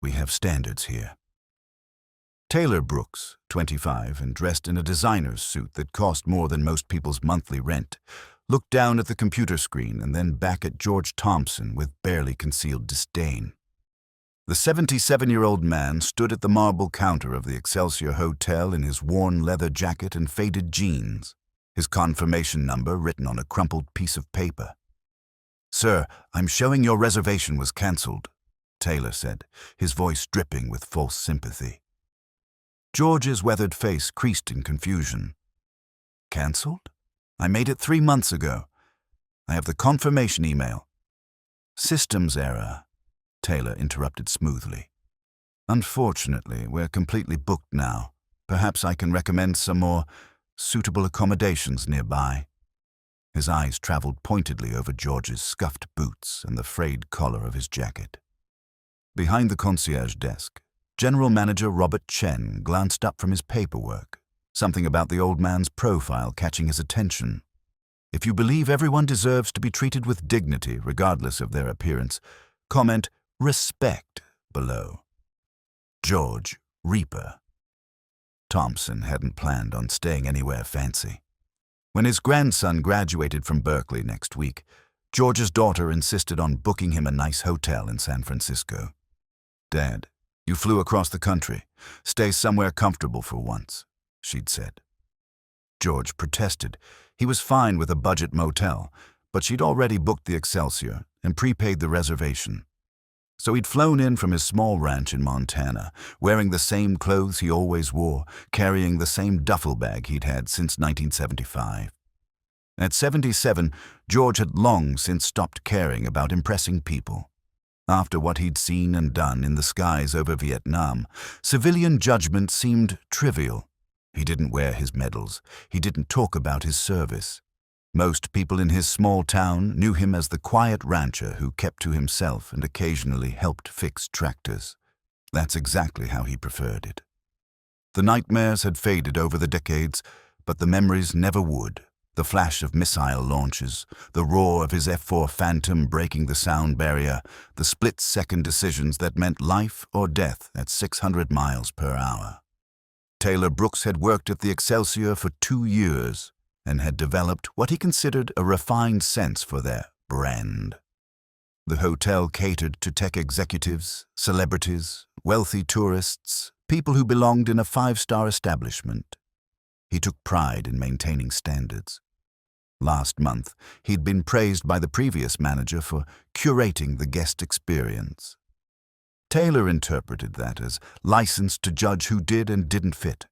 We have standards here. Taylor Brooks, 25 and dressed in a designer's suit that cost more than most people's monthly rent, looked down at the computer screen and then back at George Thompson with barely concealed disdain. The 77-year-old man stood at the marble counter of the Excelsior Hotel in his worn leather jacket and faded jeans, his confirmation number written on a crumpled piece of paper. "Sir, I'm showing your reservation was cancelled," Taylor said, his voice dripping with false sympathy. George's weathered face creased in confusion. "Cancelled? I made it 3 months ago. I have the confirmation email." "Systems error," Taylor interrupted smoothly. "Unfortunately, we're completely booked now. Perhaps I can recommend some more suitable accommodations nearby." His eyes traveled pointedly over George's scuffed boots and the frayed collar of his jacket. Behind the concierge desk, General Manager Robert Chen glanced up from his paperwork, something about the old man's profile catching his attention. "If you believe everyone deserves to be treated with dignity regardless of their appearance, comment 'respect' below. George Reaper." Thompson hadn't planned on staying anywhere fancy. When his grandson graduated from Berkeley next week, George's daughter insisted on booking him a nice hotel in San Francisco. "Dad, you flew across the country. Stay somewhere comfortable for once," she'd said. George protested. He was fine with a budget motel, but she'd already booked the Excelsior and prepaid the reservation. So he'd flown in from his small ranch in Montana, wearing the same clothes he always wore, carrying the same duffel bag he'd had since 1975. At 77, George had long since stopped caring about impressing people. After what he'd seen and done in the skies over Vietnam, civilian judgment seemed trivial. He didn't wear his medals. He didn't talk about his service. Most people in his small town knew him as the quiet rancher who kept to himself and occasionally helped fix tractors. That's exactly how he preferred it. The nightmares had faded over the decades, but the memories never would. The flash of missile launches, the roar of his F-4 Phantom breaking the sound barrier, the split-second decisions that meant life or death at 600 miles per hour. Taylor Brooks had worked at the Excelsior for 2 years and had developed what he considered a refined sense for their brand. The hotel catered to tech executives, celebrities, wealthy tourists, people who belonged in a 5-star establishment. He took pride in maintaining standards. Last month, he'd been praised by the previous manager for curating the guest experience. Taylor interpreted that as license to judge who did and didn't fit.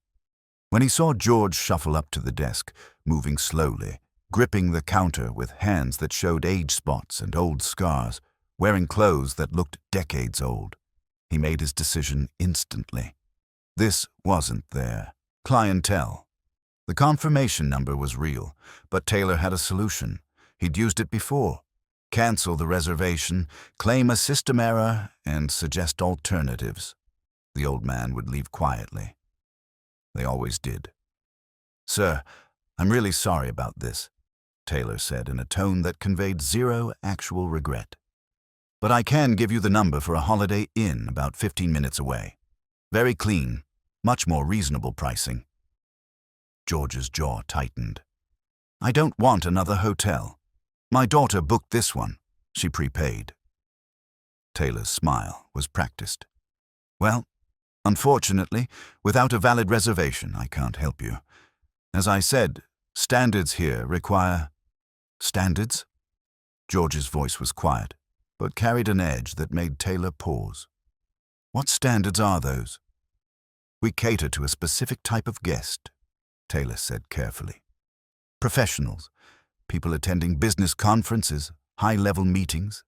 When he saw George shuffle up to the desk, moving slowly, gripping the counter with hands that showed age spots and old scars, wearing clothes that looked decades old, he made his decision instantly. This wasn't their clientele. The confirmation number was real, but Taylor had a solution. He'd used it before. Cancel the reservation, claim a system error, and suggest alternatives. The old man would leave quietly. They always did. "Sir, I'm really sorry about this," Taylor said in a tone that conveyed zero actual regret. "But I can give you the number for a Holiday Inn about 15 minutes away. Very clean, much more reasonable pricing." George's jaw tightened. "I don't want another hotel. My daughter booked this one. She prepaid." Taylor's smile was practiced. "Well, unfortunately, without a valid reservation, I can't help you. As I said, standards here require—" "Standards?" George's voice was quiet, but carried an edge that made Taylor pause. "What standards are those?" "We cater to a specific type of guest," Taylor said carefully. "Professionals, people attending business conferences, high-level meetings.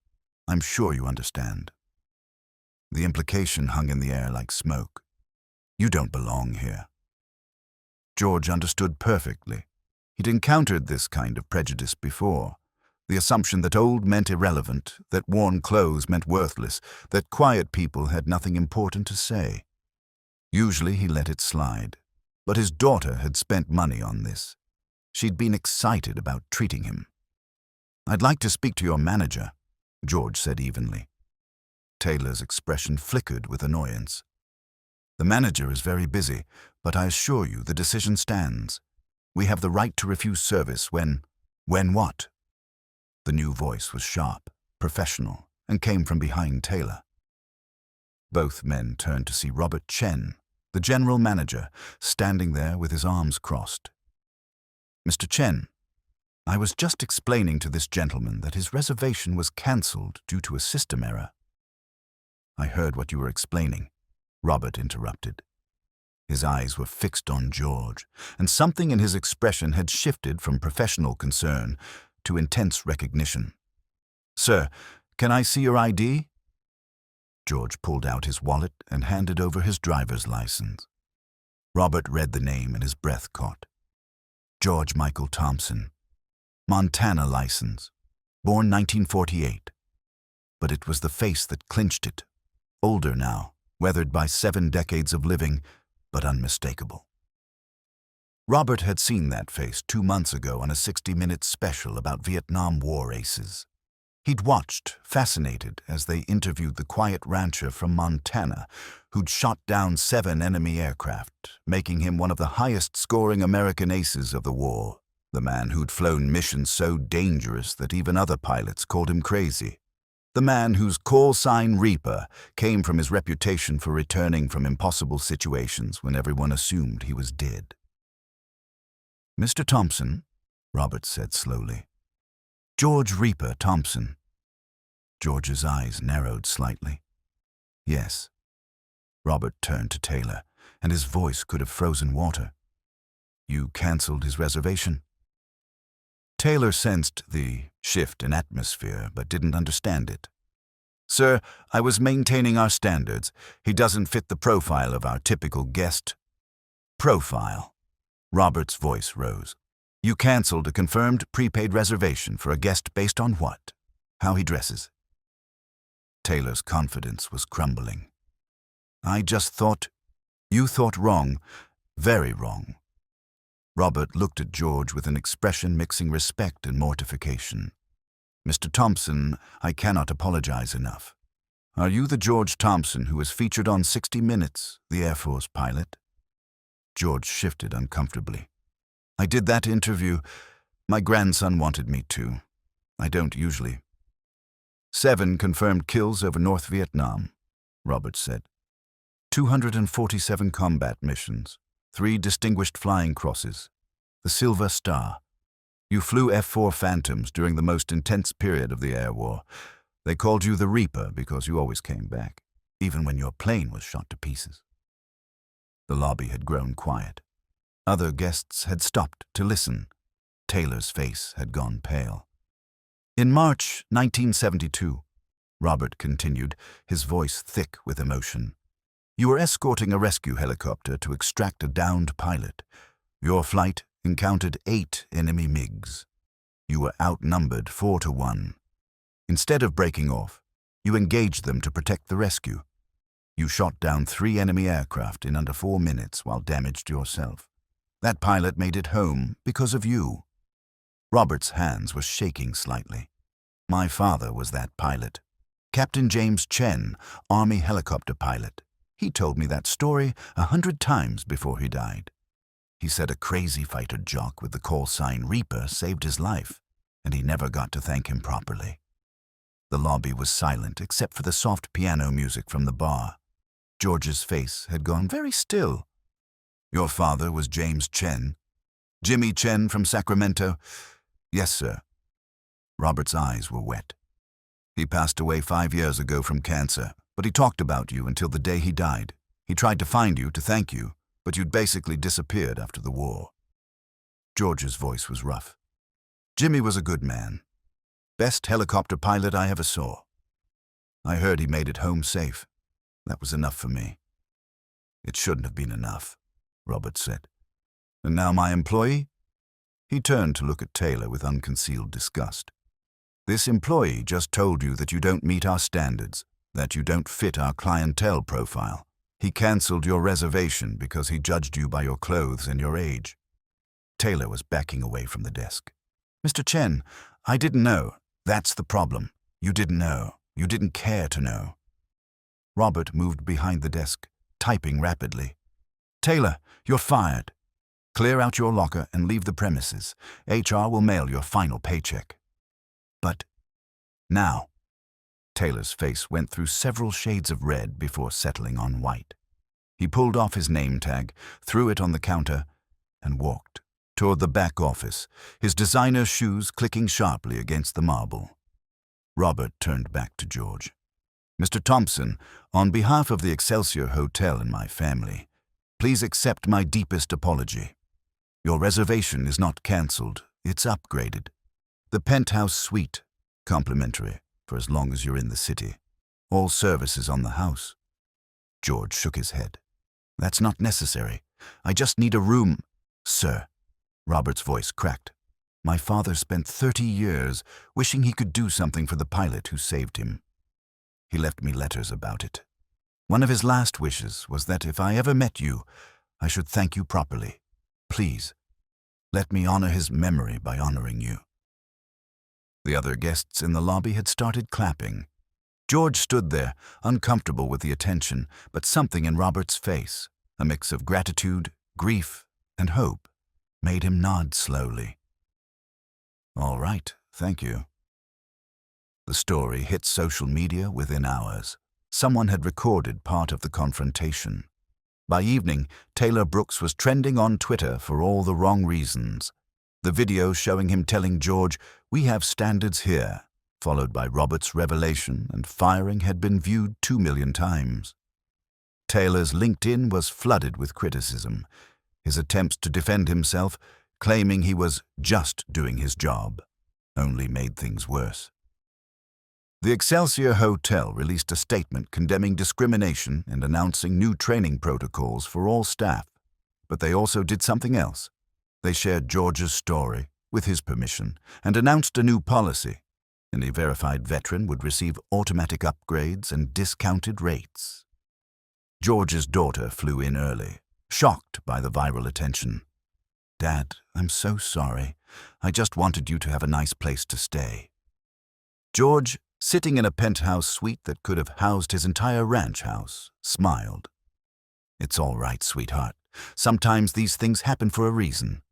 I'm sure you understand." The implication hung in the air like smoke. "You don't belong here." George understood perfectly. He'd encountered this kind of prejudice before. The assumption that old meant irrelevant, that worn clothes meant worthless, that quiet people had nothing important to say. Usually he let it slide. But his daughter had spent money on this. She'd been excited about treating him. "I'd like to speak to your manager," George said evenly. Taylor's expression flickered with annoyance. "The manager is very busy, but I assure you the decision stands. We have the right to refuse service when what?" The new voice was sharp, professional, and came from behind Taylor. Both men turned to see Robert Chen, the general manager, standing there with his arms crossed. "Mr. Chen, I was just explaining to this gentleman that his reservation was cancelled due to a system error." "I heard what you were explaining," Robert interrupted. His eyes were fixed on George, and something in his expression had shifted from professional concern to intense recognition. "Sir, can I see your ID?" George pulled out his wallet and handed over his driver's license. Robert read the name and his breath caught. George Michael Thompson, Montana license, born 1948. But it was the face that clinched it. Older now, weathered by 7 decades of living, but unmistakable. Robert had seen that face 2 months ago on a 60-minute special about Vietnam War aces. He'd watched, fascinated, as they interviewed the quiet rancher from Montana who'd shot down 7 enemy aircraft, making him one of the highest-scoring American aces of the war, the man who'd flown missions so dangerous that even other pilots called him crazy, the man whose call sign Reaper came from his reputation for returning from impossible situations when everyone assumed he was dead. "Mr. Thompson," Robert said slowly. "George Reaper Thompson." George's eyes narrowed slightly. "Yes." Robert turned to Taylor, and his voice could have frozen water. "You cancelled his reservation?" Taylor sensed the shift in atmosphere, but didn't understand it. "Sir, I was maintaining our standards. He doesn't fit the profile of our typical guest." "Profile?" Robert's voice rose. "You cancelled a confirmed prepaid reservation for a guest based on what? How he dresses?" Taylor's confidence was crumbling. "I just thought—" "You thought wrong, very wrong." Robert looked at George with an expression mixing respect and mortification. "Mr. Thompson, I cannot apologize enough. Are you the George Thompson who was featured on 60 Minutes, the Air Force pilot?" George shifted uncomfortably. "I did that interview. My grandson wanted me to. I don't usually." 7 confirmed kills over North Vietnam, Robert said. 247 combat missions, 3 distinguished flying crosses, the Silver Star. You flew F-4 Phantoms during the most intense period of the air war. They called you the Reaper because you always came back, even when your plane was shot to pieces. The lobby had grown quiet. Other guests had stopped to listen. Taylor's face had gone pale. "In March 1972, Robert continued, his voice thick with emotion, "you were escorting a rescue helicopter to extract a downed pilot. Your flight encountered 8 enemy MiGs. You were outnumbered 4-1. Instead of breaking off, you engaged them to protect the rescue. You shot down 3 enemy aircraft in under 4 minutes while damaged yourself. That pilot made it home because of you." Robert's hands were shaking slightly. "My father was that pilot. Captain James Chen, Army helicopter pilot. He told me that story 100 times before he died. He said a crazy fighter jock with the call sign Reaper saved his life, and he never got to thank him properly." The lobby was silent except for the soft piano music from the bar. George's face had gone very still. "Your father was James Chen? Jimmy Chen from Sacramento?" "Yes, sir." Robert's eyes were wet. "He passed away 5 years ago from cancer, but he talked about you until the day he died. He tried to find you to thank you, but you'd basically disappeared after the war." George's voice was rough. "Jimmy was a good man. Best helicopter pilot I ever saw. I heard he made it home safe. That was enough for me." "It shouldn't have been enough," Robert said. "And now my employee?" He turned to look at Taylor with unconcealed disgust. "This employee just told you that you don't meet our standards, that you don't fit our clientele profile. He cancelled your reservation because he judged you by your clothes and your age." Taylor was backing away from the desk. "Mr. Chen, I didn't know. That's the problem. You didn't know. You didn't care to know. Robert moved behind the desk, typing rapidly. "Taylor, you're fired. Clear out your locker and leave the premises. HR will mail your final paycheck." "But now." Taylor's face went through several shades of red before settling on white. He pulled off his name tag, threw it on the counter, and walked toward the back office, his designer shoes clicking sharply against the marble. Robert turned back to George. "Mr. Thompson, on behalf of the Excelsior Hotel and my family, please accept my deepest apology. Your reservation is not cancelled, it's upgraded. The penthouse suite, complimentary, for as long as you're in the city. All services on the house." George shook his head. "That's not necessary. I just need a room." "Sir," Robert's voice cracked, "my father spent 30 years wishing he could do something for the pilot who saved him. He left me letters about it. One of his last wishes was that if I ever met you, I should thank you properly. Please, let me honor his memory by honoring you." The other guests in the lobby had started clapping. George stood there, uncomfortable with the attention, but something in Robert's face, a mix of gratitude, grief, and hope, made him nod slowly. "All right, thank you." The story hit social media within hours. Someone had recorded part of the confrontation. By evening, Taylor Brooks was trending on Twitter for all the wrong reasons. The video showing him telling George, "We have standards here," followed by Robert's revelation and firing, had been viewed 2 million times. Taylor's LinkedIn was flooded with criticism. His attempts to defend himself, claiming he was just doing his job, only made things worse. The Excelsior Hotel released a statement condemning discrimination and announcing new training protocols for all staff. But they also did something else. They shared George's story, with his permission, and announced a new policy. Any verified veteran would receive automatic upgrades and discounted rates. George's daughter flew in early, shocked by the viral attention. "Dad, I'm so sorry. I just wanted you to have a nice place to stay." George, sitting in a penthouse suite that could have housed his entire ranch house, smiled. "It's all right, sweetheart. Sometimes these things happen for a reason."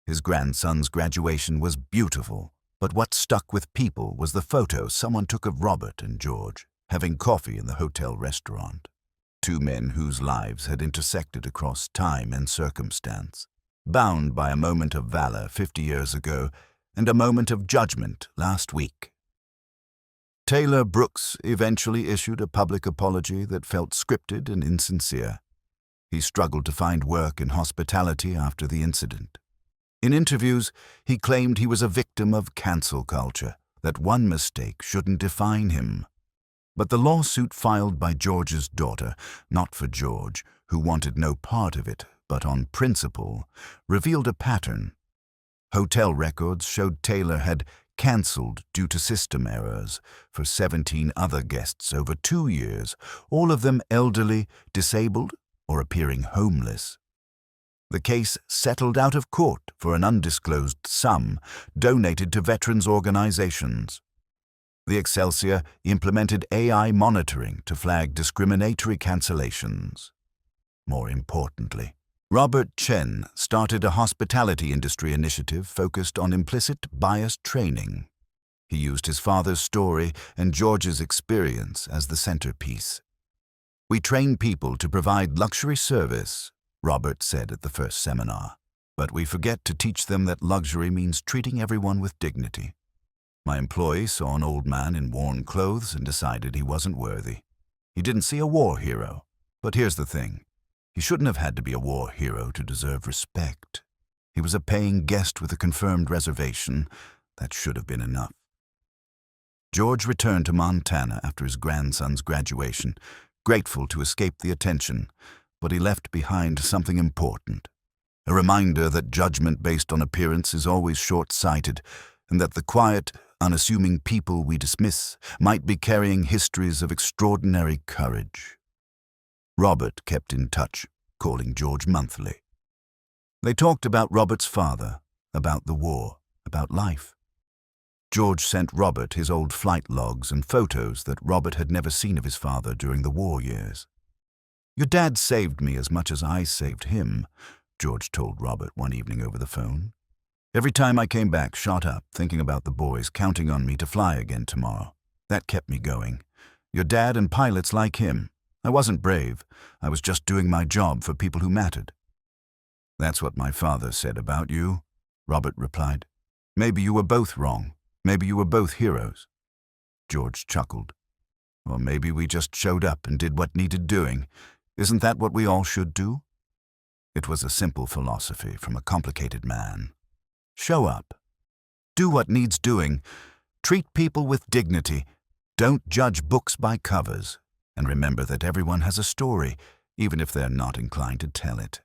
His grandson's graduation was beautiful, but what stuck with people was the photo someone took of Robert and George, having coffee in the hotel restaurant. Two men whose lives had intersected across time and circumstance, bound by a moment of valor 50 years ago and a moment of judgment last week. Taylor Brooks eventually issued a public apology that felt scripted and insincere. He struggled to find work in hospitality after the incident. In interviews, he claimed he was a victim of cancel culture, that one mistake shouldn't define him. But the lawsuit filed by George's daughter, not for George, who wanted no part of it, but on principle, revealed a pattern. Hotel records showed Taylor had cancelled due to system errors for 17 other guests over 2 years, all of them elderly, disabled, or appearing homeless. The case settled out of court for an undisclosed sum donated to veterans organizations. The Excelsior implemented AI monitoring to flag discriminatory cancellations. More importantly, Robert Chen started a hospitality industry initiative focused on implicit bias training. He used his father's story and George's experience as the centerpiece. "We train people to provide luxury service," Robert said at the first seminar, "but we forget to teach them that luxury means treating everyone with dignity." My employee saw an old man in worn clothes and decided he wasn't worthy. He didn't see a war hero. But here's the thing. He shouldn't have had to be a war hero to deserve respect. He was a paying guest with a confirmed reservation. That should have been enough. George returned to Montana after his grandson's graduation, grateful to escape the attention, but he left behind something important. A reminder that judgment based on appearance is always short-sighted, and that the quiet, unassuming people we dismiss might be carrying histories of extraordinary courage. Robert kept in touch, calling George monthly. They talked about Robert's father, about the war, about life. George sent Robert his old flight logs and photos that Robert had never seen of his father during the war years. "Your dad saved me as much as I saved him," George told Robert one evening over the phone. "Every time I came back shot up, thinking about the boys, counting on me to fly again tomorrow. That kept me going. Your dad and pilots like him. I wasn't brave. I was just doing my job for people who mattered." "That's what my father said about you," Robert replied. "Maybe you were both wrong. Maybe you were both heroes." George chuckled. "Or maybe we just showed up and did what needed doing. Isn't that what we all should do?" It was a simple philosophy from a complicated man. Show up. Do what needs doing. Treat people with dignity. Don't judge books by covers. And remember that everyone has a story, even if they're not inclined to tell it.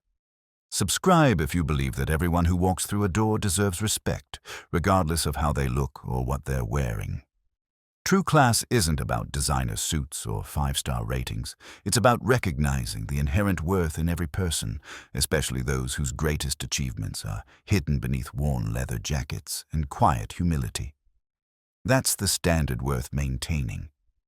Subscribe if you believe that everyone who walks through a door deserves respect, regardless of how they look or what they're wearing. True class isn't about designer suits or 5-star ratings. It's about recognizing the inherent worth in every person, especially those whose greatest achievements are hidden beneath worn leather jackets and quiet humility. That's the standard worth maintaining.